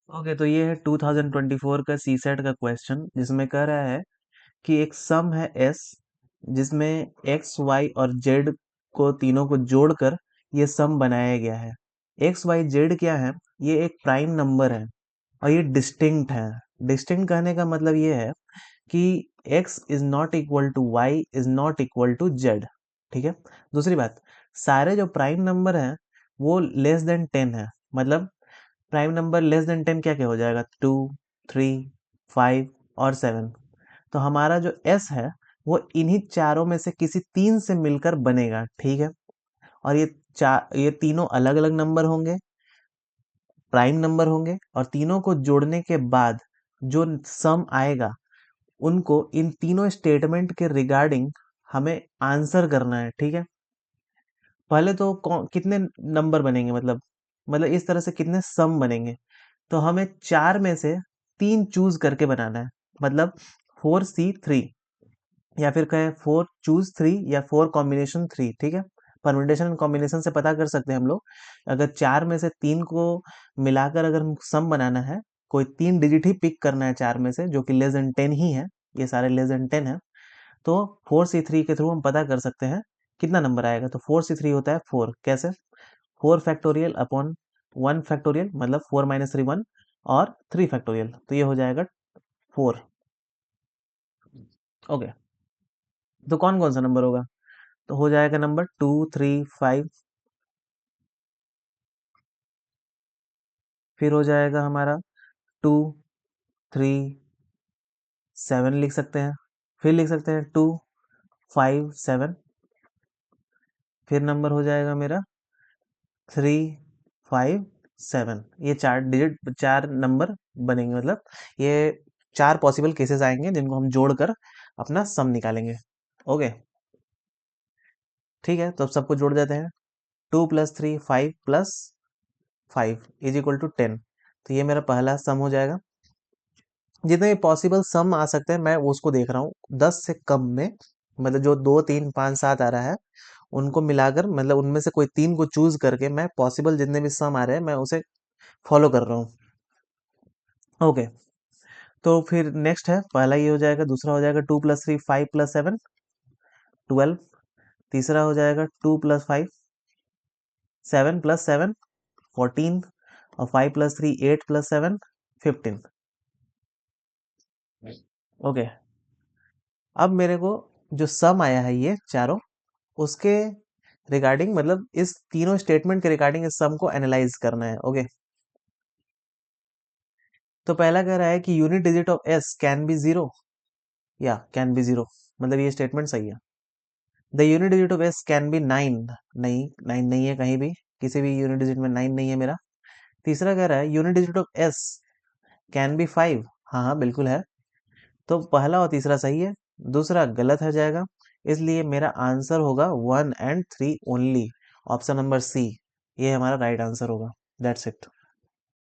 Okay, तो ये है 2024 का सी सेट का क्वेश्चन जिसमें कह रहा है कि एक सम है एस जिसमें एक्स वाई और जेड को तीनों को जोड़कर ये सम बनाया गया है। एक्स वाई जेड क्या है? ये एक प्राइम नंबर है और ये डिस्टिंक्ट है। डिस्टिंक्ट कहने का मतलब ये है कि x is not equal to y is not equal to z. ठीक है। दूसरी बात, सारे जो प्राइम नंबर हैं वो लेस देन 10 है। मतलब प्राइम नंबर लेस देन 10 क्या क्या हो जाएगा? 2, 3, 5 और 7। तो हमारा जो s है वो इन्हीं चारों में से किसी तीन से मिलकर बनेगा। ठीक है। और ये तीनों अलग अलग नंबर होंगे, प्राइम नंबर होंगे, और तीनों को जोड़ने के बाद जो सम आएगा उनको इन तीनों स्टेटमेंट के रिगार्डिंग हमें आंसर करना है। ठीक है। पहले तो कितने नंबर बनेंगे, मतलब इस तरह से कितने सम बनेंगे? तो हमें चार में से तीन चूज करके बनाना है। मतलब 4C3, या फिर कहें 4 चूज 3 या 4 कॉम्बिनेशन 3। ठीक है। परम्यूटेशन कॉम्बिनेशन से पता कर सकते हैं हम लोग। अगर चार में से तीन को मिलाकर अगर हम सम बनाना है, कोई तीन डिजिट ही पिक करना है चार में से जो कि लेस देन 10 ही है, ये सारे लेस देन 10 है, तो 4C3 के थ्रू हम पता कर सकते हैं कितना नंबर आएगा। तो 4C3 होता है 4। कैसे? 4 फैक्टोरियल अपॉन 1 फैक्टोरियल, मतलब 4 - 3 1, और 3 फैक्टोरियल, तो ये हो जाएगा 4। ओके। तो कौन कौन सा नंबर होगा? तो हो जाएगा नंबर 2, 3, 5। फिर हो जाएगा हमारा 2, 3, 7 लिख सकते हैं। फिर लिख सकते हैं 2, 5, 7। फिर नंबर हो जाएगा मेरा 3, 5, 7। ये चार डिजिट, चार नंबर बनेंगे। मतलब ये चार पॉसिबल केसेस आएंगे जिनको हम जोड़कर अपना सम निकालेंगे। ओके। ठीक है, तो अब सबको जोड़ देते हैं। 2 + 3 5 + 5 इज इक्वल टू 10। तो ये मेरा पहला सम हो जाएगा। जितने भी पॉसिबल सम आ सकते हैं मैं उसको देख रहा हूँ 10 से कम में। मतलब जो 2, 3, 5, 7 आ रहा है उनको मिलाकर, मतलब उनमें से कोई तीन को चूज करके मैं पॉसिबल जितने भी सम आ रहे हैं मैं उसे फॉलो कर रहा हूँ। ओके। तो फिर नेक्स्ट है, पहला ये हो जाएगा। दूसरा हो जाएगा 2 + 3 5 + 7 12। तीसरा हो जाएगा 2 + 5 7 + 7 14। और 5 + 3 8 + 7 15। ओके। अब मेरे को जो सम आया है ये चारों, उसके रिगार्डिंग, मतलब इस तीनों स्टेटमेंट के रिगार्डिंग इस सम को एनालाइज करना है। ओके। तो पहला कह रहा है कि unit digit of S can be zero, या कैन बी जीरो, मतलब ये स्टेटमेंट सही है। The unit digit of S can be 9। नहीं, 9 नहीं है कहीं भी, किसी भी यूनिट डिजिट में 9 नहीं है मेरा। तीसरा कह रहा है unit digit of S can be 5। हाँ हाँ, बिल्कुल है। तो पहला और तीसरा सही है, दूसरा गलत हो जाएगा। इसलिए मेरा आंसर होगा 1 और 3 ओनली। ऑप्शन नंबर सी, ये हमारा राइट आंसर होगा। That's it.